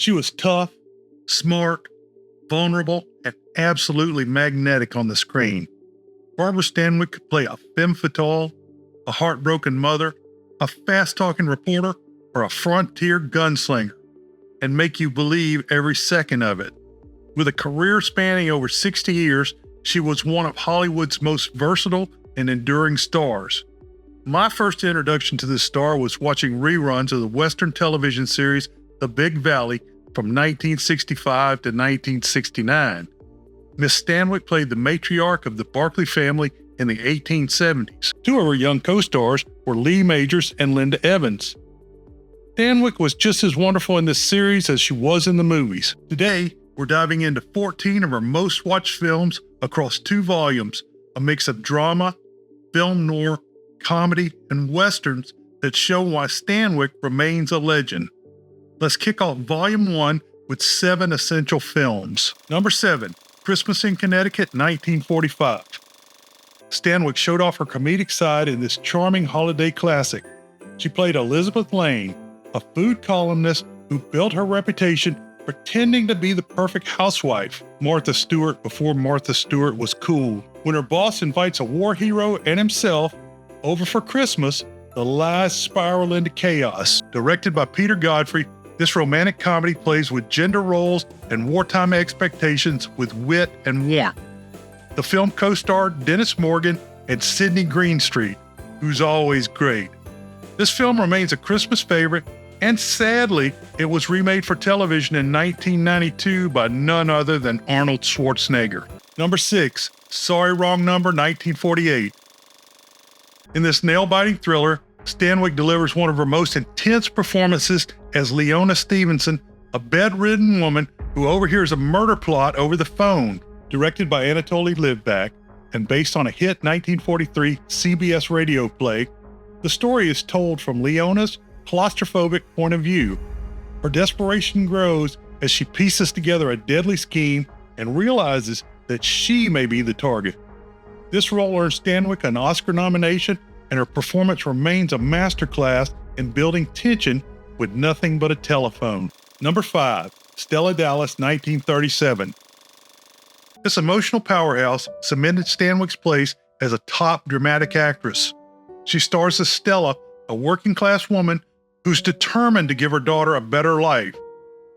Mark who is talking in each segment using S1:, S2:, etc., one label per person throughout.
S1: She was tough, smart, vulnerable, and absolutely magnetic on the screen. Barbara Stanwyck could play a femme fatale, a heartbroken mother, a fast-talking reporter, or a frontier gunslinger, and make you believe every second of it. With a career spanning over 60 years, she was one of Hollywood's most versatile and enduring stars. My first introduction to this star was watching reruns of the Western television series The Big Valley from 1965 to 1969. Miss Stanwyck played the matriarch of the Barkley family in the 1870s. Two of her young co-stars were Lee Majors and Linda Evans. Stanwyck was just as wonderful in this series as she was in the movies. Today, we're diving into 14 of her most watched films across 2 volumes, a mix of drama, film noir, comedy, and westerns that show why Stanwyck remains a legend. Let's kick off Volume 1 with 7 essential films. Number 7, Christmas in Connecticut, 1945. Stanwyck showed off her comedic side in this charming holiday classic. She played Elizabeth Lane, a food columnist who built her reputation pretending to be the perfect housewife, Martha Stewart before Martha Stewart was cool. When her boss invites a war hero and himself over for Christmas, the lies spiral into chaos. Directed by Peter Godfrey, this romantic comedy plays with gender roles and wartime expectations with wit and warmth. The film co-starred Dennis Morgan and Sidney Greenstreet, who's always great. This film remains a Christmas favorite, and sadly, it was remade for television in 1992 by none other than Arnold Schwarzenegger. Number 6, Sorry Wrong Number, 1948. In this nail-biting thriller, Stanwyck delivers one of her most intense performances as Leona Stevenson, a bedridden woman who overhears a murder plot over the phone. Directed by Anatoly Livbak and based on a hit 1943 CBS radio play, the story is told from Leona's claustrophobic point of view. Her desperation grows as she pieces together a deadly scheme and realizes that she may be the target. This role earned Stanwyck an Oscar nomination, and her performance remains a masterclass in building tension with nothing but a telephone. Number 5, Stella Dallas, 1937. This emotional powerhouse cemented Stanwyck's place as a top dramatic actress. She stars as Stella, a working-class woman who's determined to give her daughter a better life,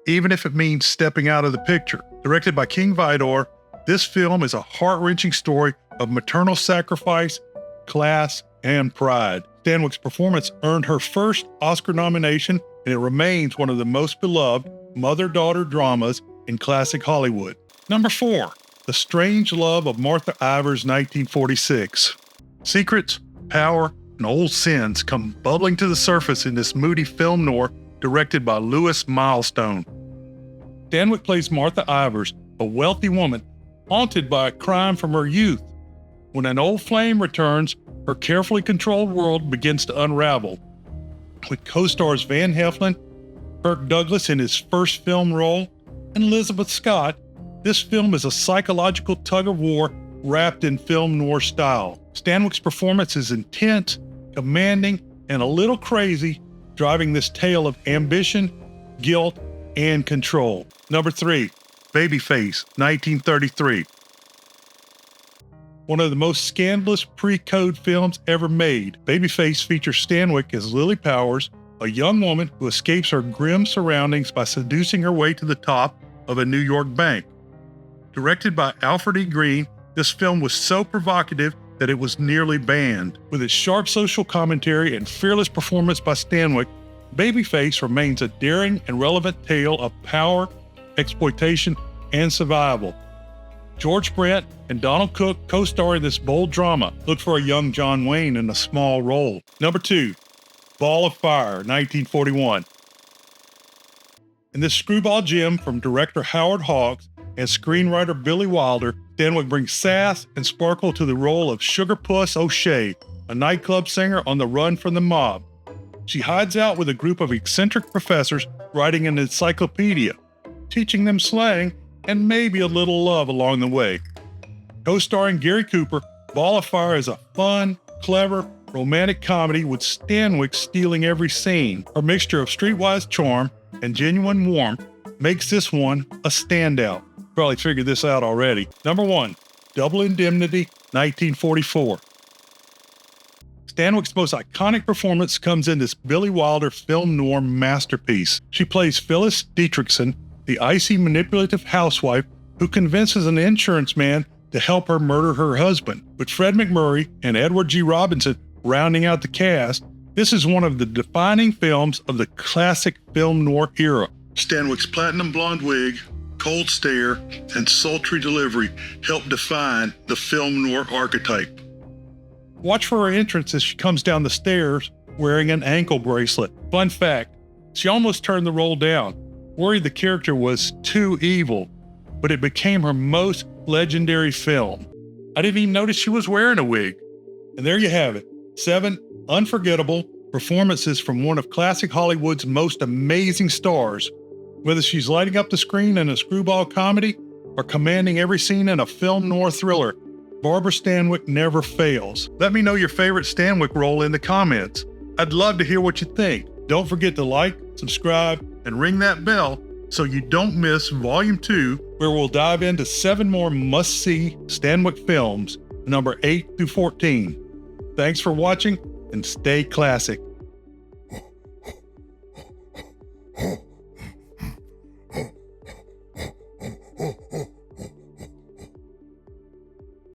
S1: even if it means stepping out of the picture. Directed by King Vidor, this film is a heart-wrenching story of maternal sacrifice, class, and pride. Stanwyck's performance earned her first Oscar nomination, and it remains one of the most beloved mother-daughter dramas in classic Hollywood. Number 4, The Strange Love of Martha Ivers, 1946. Secrets, power, and old sins come bubbling to the surface in this moody film noir directed by Louis Milestone. Stanwyck plays Martha Ivers, a wealthy woman haunted by a crime from her youth. When an old flame returns, her carefully controlled world begins to unravel. With co-stars Van Heflin, Kirk Douglas in his first film role, and Elizabeth Scott, this film is a psychological tug-of-war wrapped in film noir style. Stanwyck's performance is intense, commanding, and a little crazy, driving this tale of ambition, guilt, and control. Number 3, Babyface, 1933. One of the most scandalous pre-code films ever made, Babyface features Stanwyck as Lily Powers, a young woman who escapes her grim surroundings by seducing her way to the top of a New York bank. Directed by Alfred E. Green, this film was so provocative that it was nearly banned. With its sharp social commentary and fearless performance by Stanwyck, Babyface remains a daring and relevant tale of power, exploitation, and survival. George Brent and Donald Cook co-star in this bold drama. Look for a young John Wayne in a small role. Number 2, Ball of Fire, 1941. In this screwball gem from director Howard Hawks and screenwriter Billy Wilder, Stanwyck brings sass and sparkle to the role of Sugar Puss O'Shea, a nightclub singer on the run from the mob. She hides out with a group of eccentric professors writing an encyclopedia, teaching them slang and maybe a little love along the way. Co-starring Gary Cooper, Ball of Fire is a fun, clever, romantic comedy with Stanwyck stealing every scene. Her mixture of streetwise charm and genuine warmth makes this one a standout. Probably figured this out already. Number 1, Double Indemnity, 1944. Stanwyck's most iconic performance comes in this Billy Wilder film noir masterpiece. She plays Phyllis Dietrichson, the icy, manipulative housewife who convinces an insurance man to help her murder her husband. With Fred McMurray and Edward G. Robinson rounding out the cast, this is one of the defining films of the classic film noir era. Stanwyck's platinum blonde wig, cold stare, and sultry delivery help define the film noir archetype. Watch for her entrance as she comes down the stairs wearing an ankle bracelet. Fun fact, she almost turned the role down, worried the character was too evil, but it became her most legendary film. I didn't even notice she was wearing a wig. And there you have it, 7 unforgettable performances from one of classic Hollywood's most amazing stars. Whether she's lighting up the screen in a screwball comedy or commanding every scene in a film noir thriller, Barbara Stanwyck never fails. Let me know your favorite Stanwyck role in the comments. I'd love to hear what you think. Don't forget to like, subscribe, and ring that bell so you don't miss Volume 2, where we'll dive into 7 more must-see Stanwyck films, number 8 through 14. Thanks for watching, and stay classic.